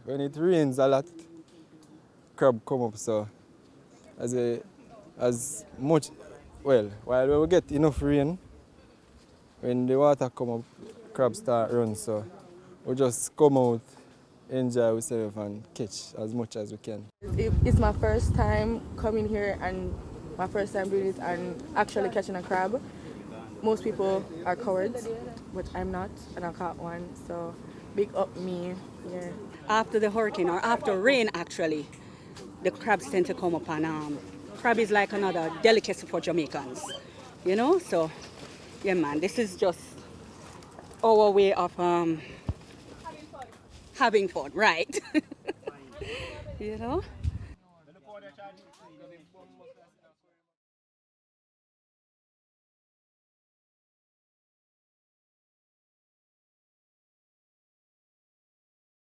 When it rains a lot, crab come up, so as much, well, while we get enough rain, when the water come up, crabs start run, so we just come out, enjoy ourselves and catch as much as we can. It's my first time coming here and my first time doing it and actually catching a crab. Most people are cowards, but I'm not, and I caught one, so big up me, yeah. After the hurricane, or after rain actually, the crabs tend to come up, and crab is like another delicacy for Jamaicans, you know? So, yeah man, this is just our way of having fun, right? You know?